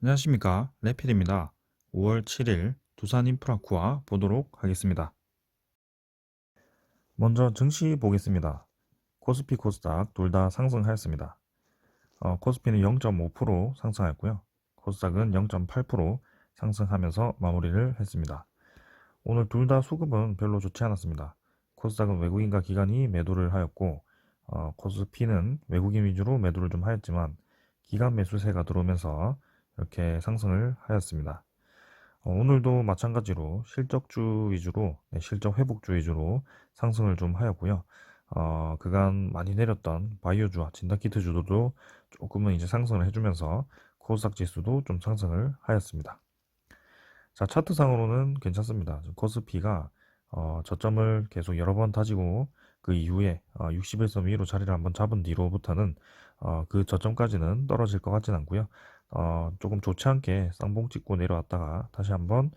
안녕하십니까, 레필입니다. 5월 7일 두산인프라쿠아 보도록 하겠습니다. 먼저 증시 보겠습니다. 코스피, 코스닥 둘 다 상승하였습니다. 코스피는 0.5% 상승하였고요. 코스닥은 0.8% 상승하면서 마무리를 했습니다. 오늘 둘 다 수급은 별로 좋지 않았습니다. 코스닥은 외국인과 기관이 매도를 하였고, 코스피는 외국인 위주로 매도를 좀 하였지만 기관 매수세가 들어오면서 이렇게 상승을 하였습니다. 오늘도 마찬가지로 실적주 위주로, 실적 회복주 위주로 상승을 좀 하였고요. 그간 많이 내렸던 바이오주와 진단키트주도 조금은 이제 상승을 해주면서 코스닥 지수도 좀 상승을 하였습니다. 자, 차트상으로는 괜찮습니다. 코스피가 저점을 계속 여러 번 다지고 그 이후에 61선 위로 자리를 한번 잡은 뒤로부터는 그 저점까지는 떨어질 것 같진 않고요. 조금 좋지 않게 쌍봉 찍고 내려왔다가 다시 한번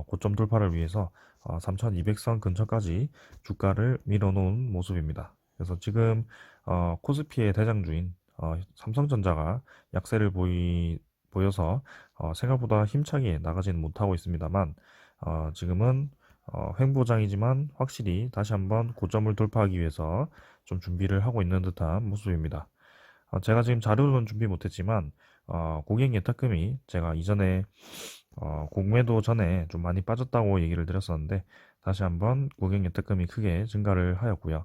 고점 돌파를 위해서 3200선 근처까지 주가를 밀어놓은 모습입니다. 그래서 지금 코스피의 대장주인 삼성전자가 약세를 보여서 생각보다 힘차게 나가지는 못하고 있습니다만 지금은 횡보장이지만 확실히 다시 한번 고점을 돌파하기 위해서 좀 준비를 하고 있는 듯한 모습입니다. 제가 지금 자료는 준비 못했지만 고객 예탁금이 제가 이전에 공매도 전에 좀 많이 빠졌다고 얘기를 드렸었는데 다시 한번 고객 예탁금이 크게 증가를 하였고요.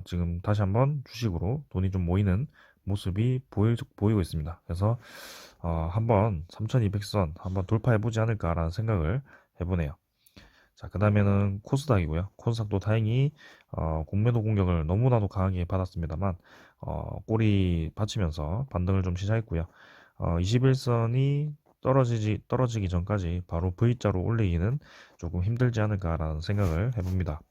지금 다시 한번 주식으로 돈이 좀 모이는 모습이 보이고 있습니다. 그래서 한번 3200선 한번 돌파해보지 않을까라는 생각을 해보네요. 자, 그 다음에는 코스닥이고요. 코스닥도 다행히 공매도 공격을 너무나도 강하게 받았습니다만 꼬리 받치면서 반등을 좀 시작했고요. 21선이 떨어지기 전까지 바로 V자로 올리기는 조금 힘들지 않을까라는 생각을 해봅니다.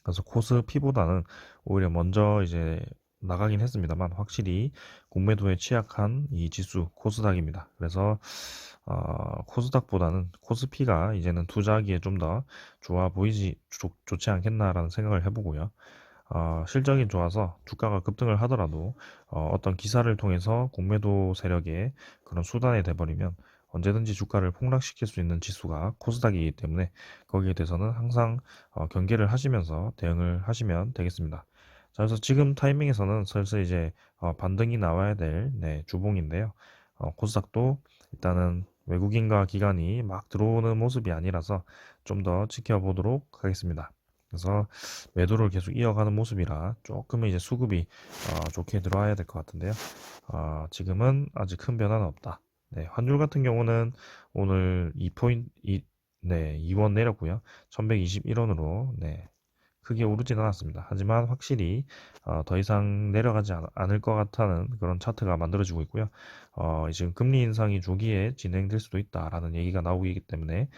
그래서 코스피보다는 오히려 먼저 이제 나가긴 했습니다만 확실히 공매도에 취약한 이 지수 코스닥입니다. 그래서 코스닥보다는 코스피가 이제는 투자하기에 좀 더 좋아 보이지 좋지 않겠나라는 생각을 해보고요. 실적이 좋아서 주가가 급등을 하더라도 어떤 기사를 통해서 공매도 세력의 그런 수단이 돼버리면 언제든지 주가를 폭락시킬 수 있는 지수가 코스닥이기 때문에 거기에 대해서는 항상 경계를 하시면서 대응을 하시면 되겠습니다. 자, 그래서 지금 타이밍에서는 슬슬 이제 반등이 나와야 될 주봉인데요. 코스닥도 일단은 외국인과 기관이 막 들어오는 모습이 아니라서 좀 더 지켜보도록 하겠습니다. 그래서 매도를 계속 이어가는 모습이라 조금은 이제 수급이 좋게 들어와야 될 것 같은데요. 지금은 아직 큰 변화는 없다. 네, 환율 같은 경우는 오늘 2포인트, 네, 2원 내렸고요. 1121원으로 네, 크게 오르진 않았습니다. 하지만 확실히 더 이상 내려가지 않을 것 같다는 그런 차트가 만들어지고 있고요. 지금 금리 인상이 조기에 진행될 수도 있다라는 얘기가 나오고 있기 때문에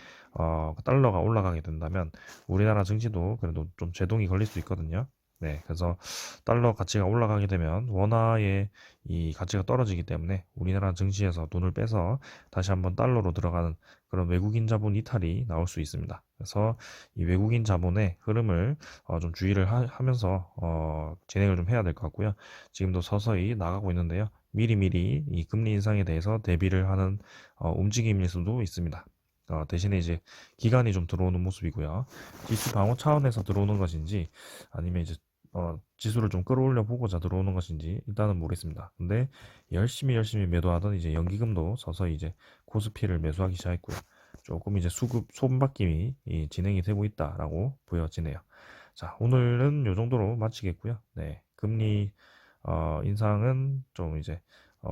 달러가 올라가게 된다면 우리나라 증시도 그래도 좀 제동이 걸릴 수 있거든요. 네, 그래서 달러 가치가 올라가게 되면 원화의 이 가치가 떨어지기 때문에 우리나라 증시에서 돈을 빼서 다시 한번 달러로 들어가는 그런 외국인 자본 이탈이 나올 수 있습니다. 그래서 이 외국인 자본의 흐름을 좀 주의를 하면서 진행을 좀 해야 될 것 같고요. 지금도 서서히 나가고 있는데요. 미리미리 이 금리 인상에 대해서 대비를 하는 움직임일 수도 있습니다. 대신에 이제 기간이 좀 들어오는 모습이고요. 지수 방어 차원에서 들어오는 것인지 아니면 이제 지수를 좀 끌어올려 보고자 들어오는 것인지 일단은 모르겠습니다. 근데 열심히 매도하던 이제 연기금도 서서히 이제 코스피를 매수하기 시작했고요. 조금 이제 수급 손바뀜이 진행이 되고 있다라고 보여지네요. 자, 오늘은 요 정도로 마치겠고요. 네, 금리 인상은 좀 이제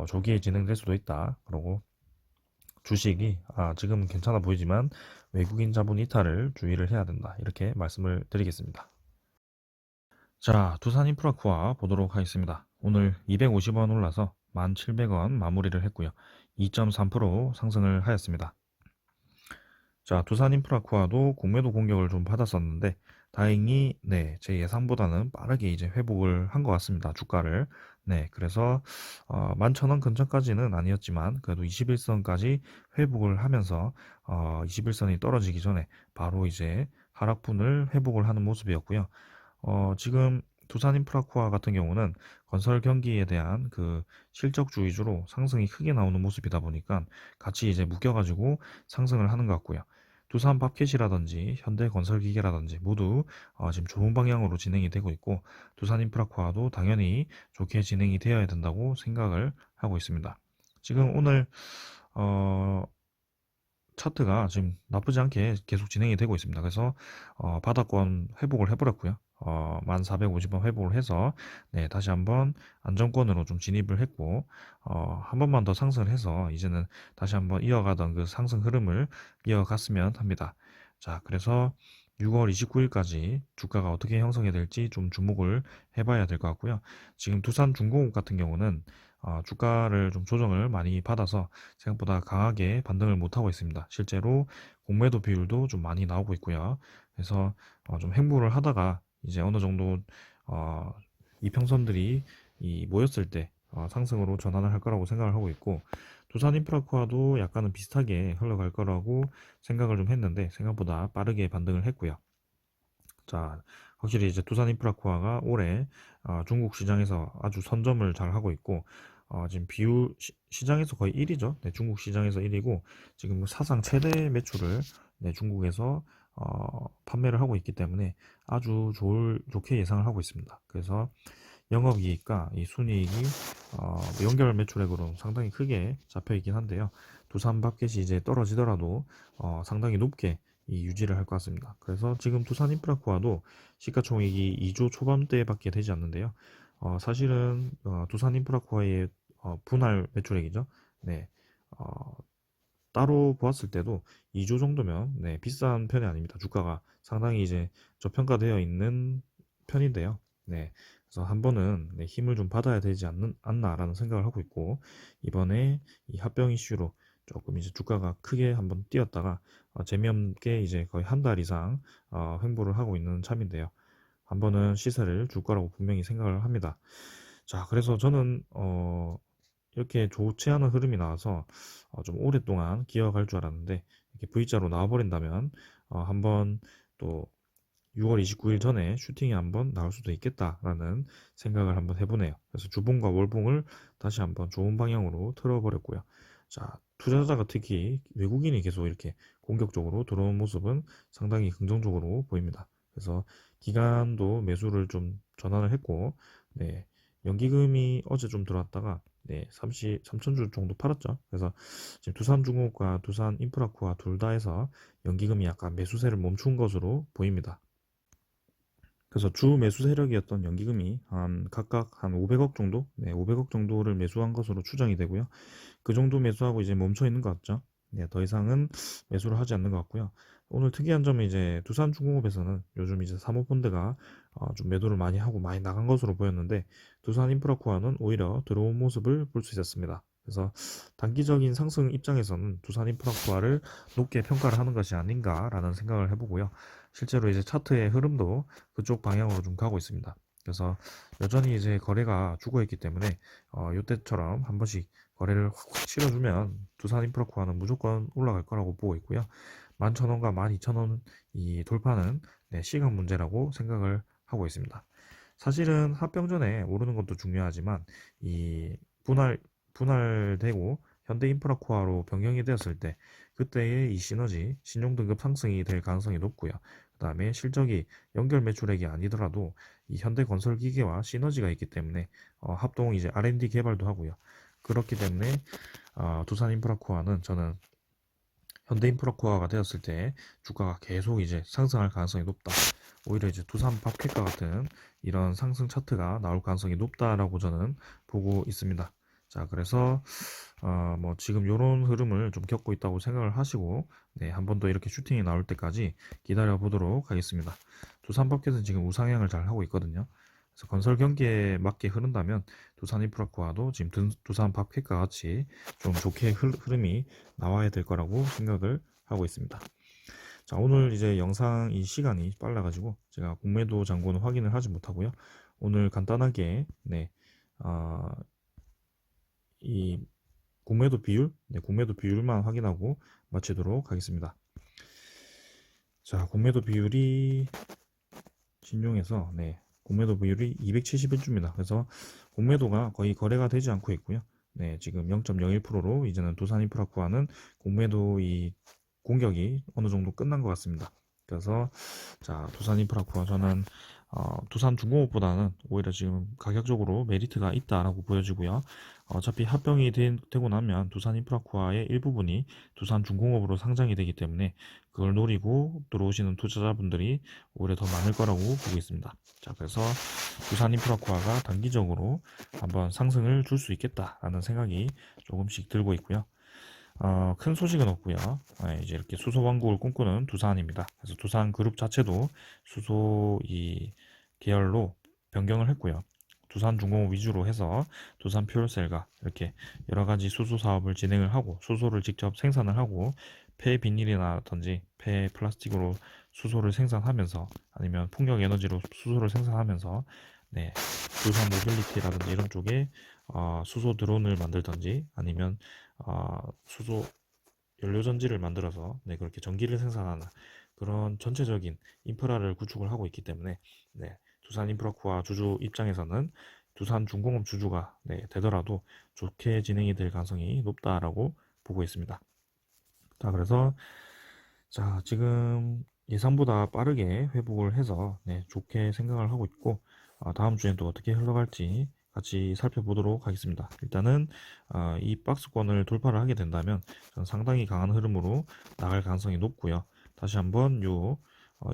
조기에 진행될 수도 있다. 그러고 주식이 지금 괜찮아 보이지만 외국인 자본 이탈을 주의를 해야 된다. 이렇게 말씀을 드리겠습니다. 자, 두산인프라코아 보도록 하겠습니다. 오늘 250원 올라서 1,700원 마무리를 했고요. 2.3% 상승을 하였습니다. 자, 두산인프라코아도 공매도 공격을 좀 받았었는데 다행히 네, 제 예상보다는 빠르게 이제 회복을 한 것 같습니다. 주가를. 네, 그래서 11,000원 근처까지는 아니었지만 그래도 21선까지 회복을 하면서 21선이 떨어지기 전에 바로 이제 하락분을 회복을 하는 모습이었고요. 지금 두산인프라코아 같은 경우는 건설 경기에 대한 그 실적주 위주로 상승이 크게 나오는 모습이다 보니까 같이 이제 묶여가지고 상승을 하는 것 같고요. 두산밥켓이라든지 현대건설기계라든지 모두 지금 좋은 방향으로 진행이 되고 있고, 두산인프라코아도 당연히 좋게 진행이 되어야 된다고 생각을 하고 있습니다. 지금 오늘 어, 차트가 지금 나쁘지 않게 계속 진행이 되고 있습니다. 그래서 바닥권 회복을 해버렸고요. 1450원 회복을 해서 네, 다시 한번 안정권으로 좀 진입을 했고, 한 번만 더 상승을 해서 이제는 다시 한번 이어가던 그 상승 흐름을 이어갔으면 합니다. 자, 그래서 6월 29일까지 주가가 어떻게 형성이 될지 좀 주목을 해봐야 될 것 같고요. 지금 두산중공업 같은 경우는 주가를 좀 조정을 많이 받아서 생각보다 강하게 반등을 못하고 있습니다. 실제로 공매도 비율도 좀 많이 나오고 있고요. 그래서 좀 횡보를 하다가 이제 어느 정도 어, 이평선들이 모였을 때 상승으로 전환을 할 거라고 생각을 하고 있고, 두산인프라코아도 약간은 비슷하게 흘러갈 거라고 생각을 좀 했는데 생각보다 빠르게 반등을 했고요. 자, 확실히 이제 두산인프라코아가 올해 중국 시장에서 아주 선점을 잘 하고 있고, 지금 시장에서 거의 1위죠. 네, 중국 시장에서 1위고 지금 사상 최대 매출을 네, 중국에서 판매를 하고 있기 때문에 아주 좋게 예상을 하고 있습니다. 그래서 영업이익과 이 순이익이 연결 매출액으로 상당히 크게 잡혀 있긴 한데요. 두산 마켓이 이제 떨어지더라도 상당히 높게 유지를 할 것 같습니다. 그래서 지금 두산 인프라코아도 시가총액이 2조 초반대밖에 되지 않는데요. 사실은 두산 인프라코아의 분할 매출액이죠. 네, 어, 따로 보았을 때도 2조 정도면 네, 비싼 편이 아닙니다. 주가가 상당히 이제 저평가되어 있는 편인데요. 네, 그래서 한 번은 네, 힘을 좀 받아야 되지 않나라는 생각을 하고 있고, 이번에 이 합병 이슈로 조금 이제 주가가 크게 한번 뛰었다가 재미없게 이제 거의 한 달 이상 횡보를 하고 있는 참인데요. 한 번은 시세를 줄 거라고 분명히 생각을 합니다. 자, 그래서 저는 이렇게 좋지 않은 흐름이 나와서 좀 오랫동안 기어갈 줄 알았는데 이렇게 V자로 나와버린다면 한번 또 6월 29일 전에 슈팅이 한번 나올 수도 있겠다라는 생각을 한번 해보네요. 그래서 주봉과 월봉을 다시 한번 좋은 방향으로 틀어버렸고요. 자, 투자자가 특히 외국인이 계속 이렇게 공격적으로 들어온 모습은 상당히 긍정적으로 보입니다. 그래서 기관도 매수를 좀 전환을 했고, 네, 연기금이 어제 좀 들어왔다가 네, 3천주 정도 팔았죠. 그래서 지금 두산중공업과 두산인프라코아 둘 다 해서 연기금이 약간 매수세를 멈춘 것으로 보입니다. 그래서 주 매수 세력이었던 연기금이 각각 한 500억 정도, 네, 500억 정도를 매수한 것으로 추정이 되고요. 그 정도 매수하고 이제 멈춰 있는 것 같죠. 네, 더 이상은 매수를 하지 않는 것 같고요. 오늘 특이한 점은 이제 두산중공업에서는 요즘 이제 사모펀드가 좀 매도를 많이 하고 많이 나간 것으로 보였는데, 두산인프라코아는 오히려 들어온 모습을 볼 수 있었습니다. 그래서 단기적인 상승 입장에서는 두산인프라코아를 높게 평가를 하는 것이 아닌가라는 생각을 해보고요. 실제로 이제 차트의 흐름도 그쪽 방향으로 좀 가고 있습니다. 그래서 여전히 이제 거래가 죽어있기 때문에 이때처럼 한 번씩 거래를 확 실어주면 두산인프라코아는 무조건 올라갈 거라고 보고 있고요. 11,000원과 12,000원 이 돌파는 네, 시간 문제라고 생각을 하고 있습니다. 사실은 합병전에 오르는 것도 중요하지만 이 분할 분할되고 현대인프라코아로 변경이 되었을 때 그때의 이 시너지 신용등급 상승이 될 가능성이 높고요. 그 다음에 실적이 연결 매출액이 아니더라도 이 현대건설기계와 시너지가 있기 때문에 합동 이제 R&D 개발도 하고요. 그렇기 때문에 두산인프라코아는 저는 현대인프라코아가 되었을 때 주가가 계속 이제 상승할 가능성이 높다. 오히려 이제 두산밥켓과 같은 이런 상승 차트가 나올 가능성이 높다라고 저는 보고 있습니다. 자, 그래서 뭐 지금 이런 흐름을 좀 겪고 있다고 생각을 하시고 네, 한 번 더 이렇게 슈팅이 나올 때까지 기다려 보도록 하겠습니다. 두산밥켓은 지금 우상향을 잘 하고 있거든요. 그래서 건설 경기에 맞게 흐른다면 두산인프라코아도 지금 두산밥켓과 같이 좀 좋게 흐름이 나와야 될 거라고 생각을 하고 있습니다. 자, 오늘 이제 영상 이 시간이 빨라가지고 제가 공매도 잔고는 확인을 하지 못하고요. 오늘 간단하게 네, 아, 이 공매도 비율, 네, 공매도 비율만 확인하고 마치도록 하겠습니다. 자, 공매도 비율이 신용해서 네, 공매도 비율이 271주입니다. 그래서 공매도가 거의 거래가 되지 않고 있고요. 네, 지금 0.01%로 이제는 두산인프라코아는 공매도 이 공격이 어느 정도 끝난 것 같습니다. 그래서 자, 두산인프라코아 저는 두산중공업보다는 오히려 지금 가격적으로 메리트가 있다라고 보여지고요. 어차피 합병이 되고 나면 두산인프라코아의 일부분이 두산중공업으로 상장이 되기 때문에 그걸 노리고 들어오시는 투자자분들이 오히려 더 많을 거라고 보고 있습니다. 자, 그래서 두산인프라코아가 단기적으로 한번 상승을 줄 수 있겠다라는 생각이 조금씩 들고 있고요. 큰 소식은 없고요. 이제 이렇게 수소 왕국을 꿈꾸는 두산입니다. 그래서 두산 그룹 자체도 수소 이 계열로 변경을 했고요. 두산중공업 위주로 해서 두산 퓨얼셀과 이렇게 여러 가지 수소 사업을 진행을 하고 수소를 직접 생산을 하고 폐 비닐이나든지 폐 플라스틱으로 수소를 생산하면서 아니면 풍력 에너지로 수소를 생산하면서 네, 두산 모빌리티라든지 이런 쪽에 수소 드론을 만들든지 아니면 수소 연료전지를 만들어서 네, 그렇게 전기를 생산하는 그런 전체적인 인프라를 구축을 하고 있기 때문에 네, 두산 인프라코아 주주 입장에서는 두산중공업 주주가 네, 되더라도 좋게 진행이 될 가능성이 높다라고 보고 있습니다. 자, 그래서 자, 지금 예상보다 빠르게 회복을 해서 네, 좋게 생각을 하고 있고 다음 주엔 또 어떻게 흘러갈지 같이 살펴보도록 하겠습니다. 일단은 이 박스권을 돌파를 하게 된다면 저는 상당히 강한 흐름으로 나갈 가능성이 높고요. 다시 한번 요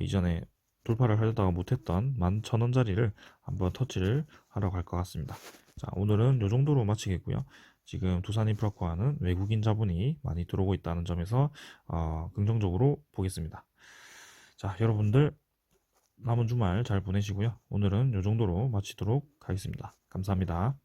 이전에 돌파를 하려다가 못했던 11,000원짜리를 한번 터치를 하러 갈 것 같습니다. 자, 오늘은 요 정도로 마치겠고요. 지금 두산인프라코아는 외국인 자본이 많이 들어오고 있다는 점에서 긍정적으로 보겠습니다. 자, 여러분들 남은 주말 잘 보내시고요. 오늘은 이 정도로 마치도록 하겠습니다. 감사합니다.